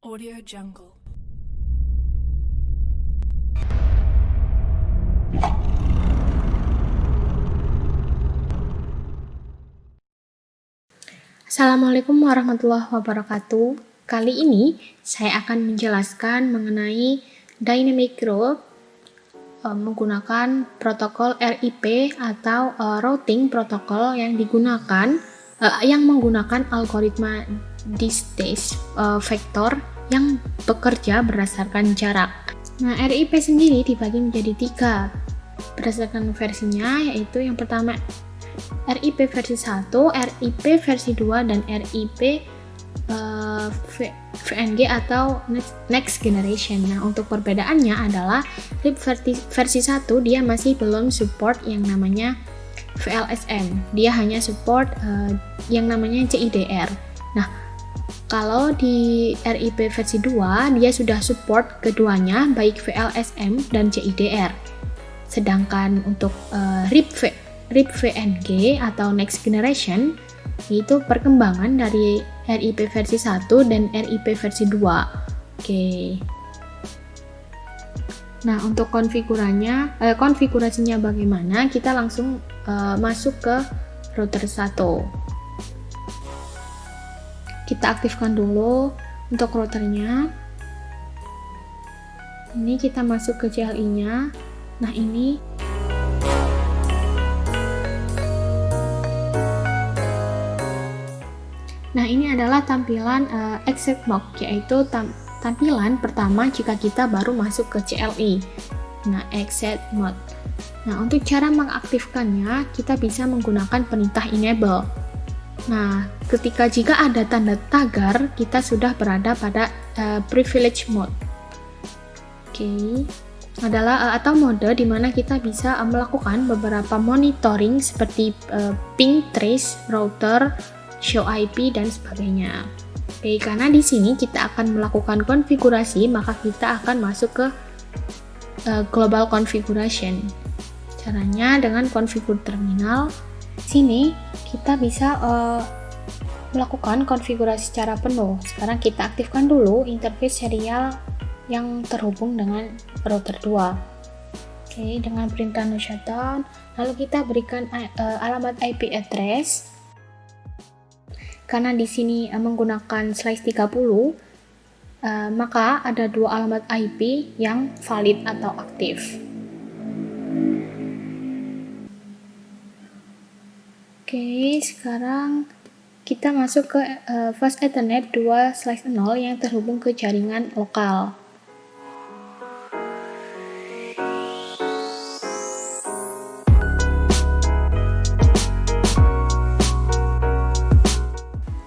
Audio Jungle. Assalamualaikum warahmatullahi wabarakatuh. Kali ini saya akan menjelaskan mengenai dynamic growth menggunakan protokol RIP atau routing protokol yang menggunakan algoritma distance vector yang bekerja berdasarkan jarak. Nah, RIP sendiri dibagi menjadi 3 berdasarkan versinya, yaitu yang pertama RIP versi 1, RIP versi 2, dan RIP VNG atau Next Generation. Nah, untuk perbedaannya adalah RIP versi 1 dia masih belum support yang namanya VLSM. Dia hanya support yang namanya CIDR. Nah, kalau di RIP versi 2 dia sudah support keduanya, baik VLSM dan CIDR. Sedangkan untuk RIP VNG atau Next Generation itu perkembangan dari RIP versi 1 dan RIP versi 2. Oke. Nah, untuk konfigurasinya bagaimana? Kita langsung masuk ke router 1. Kita aktifkan dulu untuk routernya. Ini kita masuk ke CLI-nya. Nah, ini adalah tampilan exit mode, yaitu tampilan pertama jika kita baru masuk ke CLI. Nah, exit mode. Nah, untuk cara mengaktifkannya, kita bisa menggunakan perintah enable. Nah, jika ada tanda tagar, kita sudah berada pada privilege mode. Oke. Adalah atau mode di mana kita bisa melakukan beberapa monitoring seperti ping trace, router, show IP, dan sebagainya. Oke, karena di sini kita akan melakukan konfigurasi, maka kita akan masuk ke global configuration. Caranya dengan konfigur terminal. Sini kita bisa melakukan konfigurasi secara penuh. Sekarang kita aktifkan dulu interface serial yang terhubung dengan router 2. Oke, dengan perintah no shutdown, lalu kita berikan alamat IP address. Karena di sini menggunakan slice 30, maka ada 2 alamat IP yang valid atau aktif. Oke, sekarang kita masuk ke Fast Ethernet 2/0 yang terhubung ke jaringan lokal.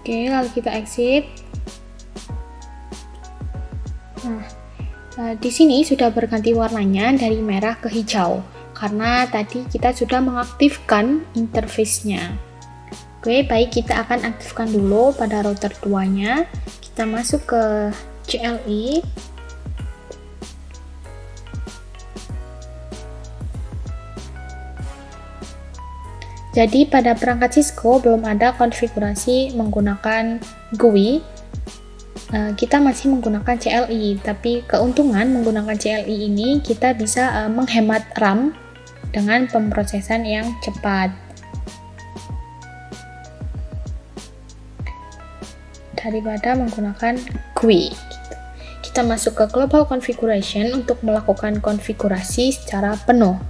Oke, lalu kita exit. Nah, di sini sudah berganti warnanya dari merah ke hijau karena tadi kita sudah mengaktifkan interface-nya. Oke, baik, kita akan aktifkan dulu pada router 2-nya. Kita masuk ke CLI. Jadi pada perangkat Cisco belum ada konfigurasi menggunakan GUI, kita masih menggunakan CLI, tapi keuntungan menggunakan CLI ini kita bisa menghemat RAM dengan pemrosesan yang cepat daripada menggunakan GUI. Kita masuk ke global configuration untuk melakukan konfigurasi secara penuh.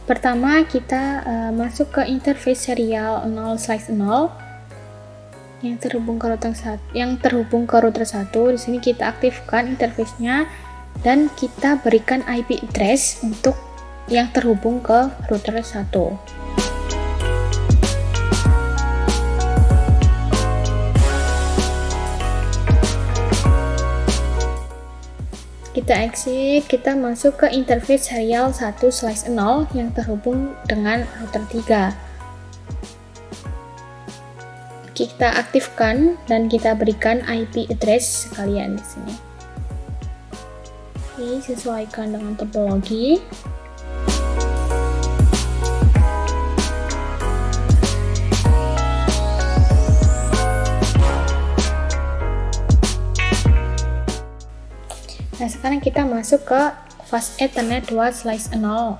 Pertama kita masuk ke interface serial 0/0 yang terhubung ke router 1. Di sini kita aktifkan interface-nya dan kita berikan IP address untuk yang terhubung ke router 1. Kita exit, kita masuk ke interface serial 1/0 yang terhubung dengan router 3. Kita aktifkan dan kita berikan IP address sekalian di sini. Oke, sesuaikan dengan topologi. sekarang kita masuk ke fast Ethernet 2/0.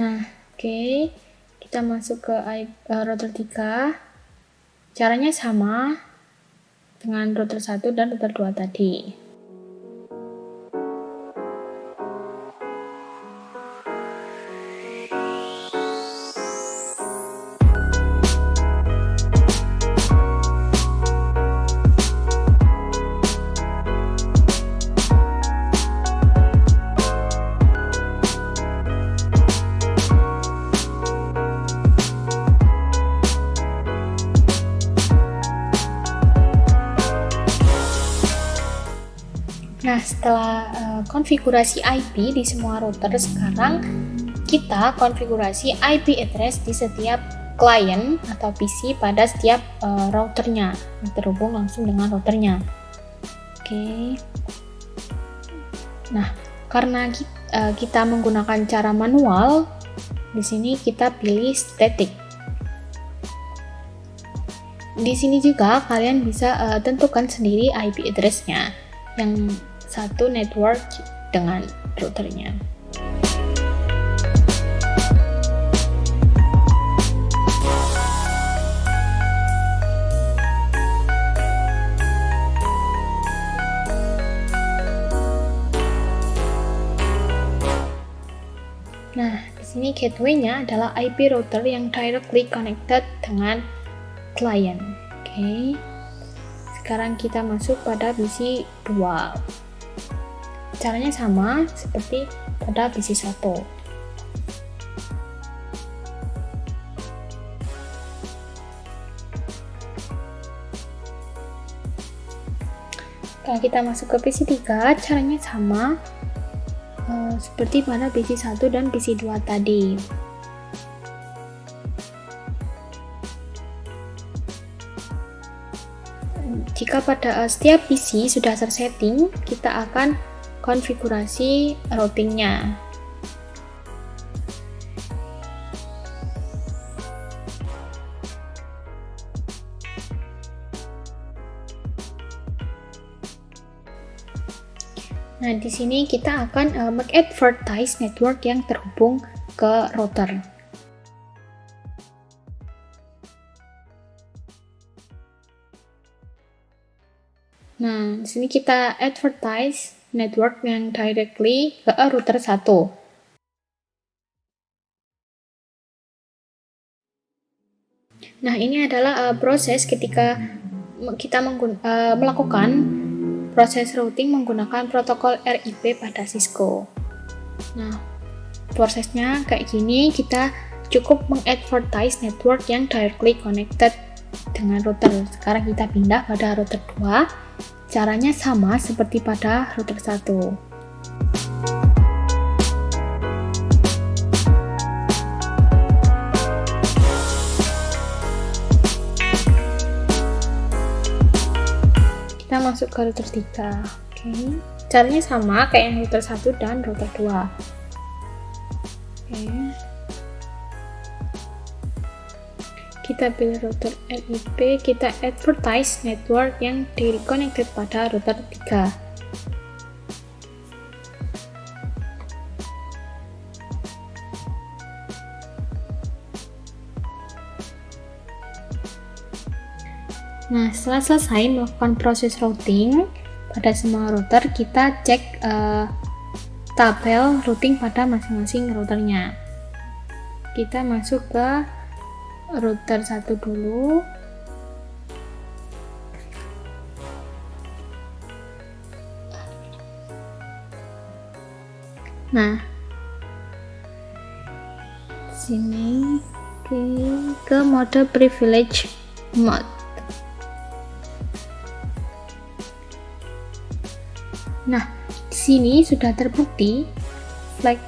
Nah, oke. Kita masuk ke router 3. Caranya sama dengan router 1 dan router 2 tadi. Nah, setelah konfigurasi IP di semua router, sekarang kita konfigurasi IP address di setiap klien atau PC pada setiap routernya yang terhubung langsung dengan routernya. Oke. Nah, karena kita menggunakan cara manual, di sini kita pilih static. Di sini juga kalian bisa tentukan sendiri IP address-nya yang satu network dengan routernya. Nah, di sini gateway-nya adalah IP router yang directly connected dengan client. Oke. Sekarang kita masuk pada PC 2. Caranya sama seperti pada PC 1. Kalau kita masuk ke PC 3, caranya sama seperti pada PC 1 dan PC 2 tadi. Jika pada setiap PC sudah tersetting, kita akan konfigurasi routingnya. Nah, di sini kita akan mengadvertise network yang terhubung ke router. Nah, di sini kita advertise network yang directly ke router 1. Nah, ini adalah proses ketika kita melakukan proses routing menggunakan protokol RIP pada Cisco. Nah, prosesnya kayak gini, kita cukup mengadvertise network yang directly connected dengan router. Sekarang kita pindah pada router 2. Caranya sama seperti pada router 1. Kita masuk ke router 3. Oke. Caranya sama kayak yang router 1 dan router 2. Oke. Kita pilih router RIP, kita advertise network yang di-connected pada router 3. Nah, setelah selesai melakukan proses routing pada semua router, kita cek tabel routing pada masing-masing routernya. Kita masuk ke router 1 dulu. Nah, sini ke mode privilege mode. Nah, di sini sudah terbukti flag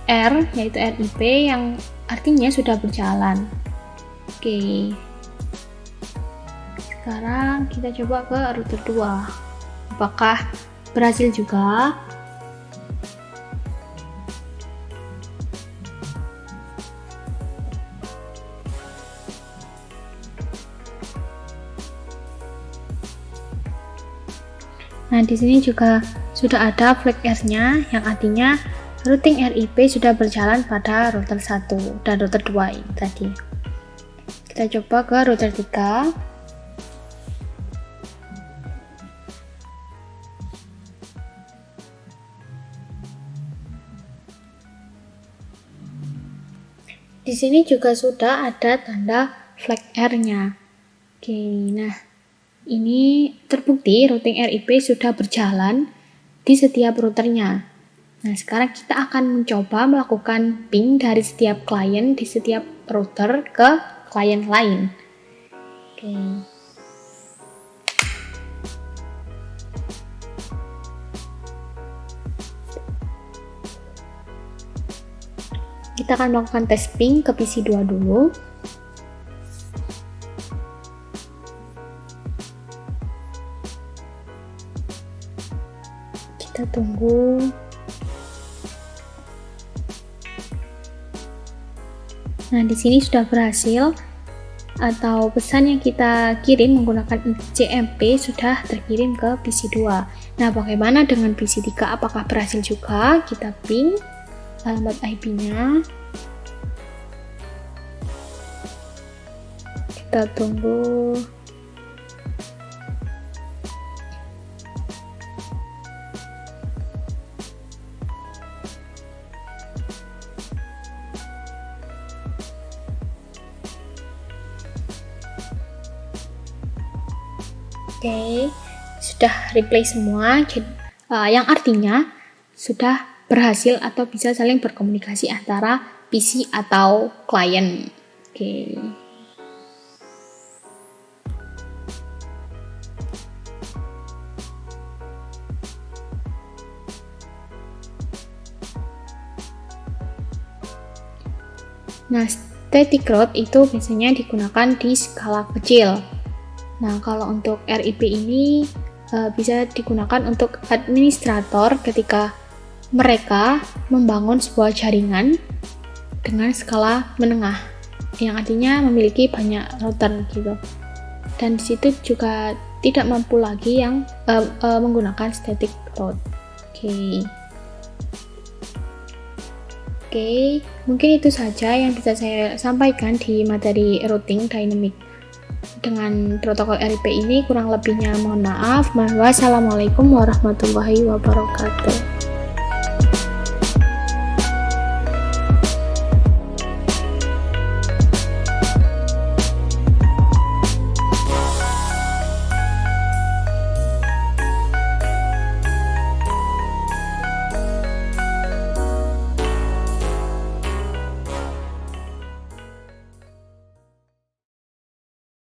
R yaitu RIP yang artinya sudah berjalan. Oke, sekarang kita coba ke router 2. Apakah berhasil juga? Nah, di sini juga sudah ada flag R-nya, yang artinya routing RIP sudah berjalan pada router 1 dan router 2 ini tadi. Kita coba ke router 3. Di sini juga sudah ada tanda flag R-nya. Oke, nah ini terbukti routing RIP sudah berjalan di setiap routernya. Nah, sekarang kita akan mencoba melakukan ping dari setiap klien di setiap router ke klien lain. Oke. Kita akan melakukan tes ping ke PC 2 dulu. Kita tunggu. Nah, di sini sudah berhasil, atau pesan yang kita kirim menggunakan CMP sudah terkirim ke PC 2. Nah, bagaimana dengan PC 3? Apakah berhasil juga? Kita ping alamat IP-nya. Kita tunggu. Oke, sudah replay semua, yang artinya sudah berhasil atau bisa saling berkomunikasi antara PC atau klien. Oke. Nah, static route itu biasanya digunakan di skala kecil. Nah, kalau untuk RIP ini bisa digunakan untuk administrator ketika mereka membangun sebuah jaringan dengan skala menengah, yang artinya memiliki banyak router gitu. Dan di situ juga tidak mampu lagi yang menggunakan static route. Oke, mungkin itu saja yang bisa saya sampaikan di materi routing dynamic dengan protokol RIP ini. Kurang lebihnya mohon maaf. Wassalamualaikum warahmatullahi wabarakatuh.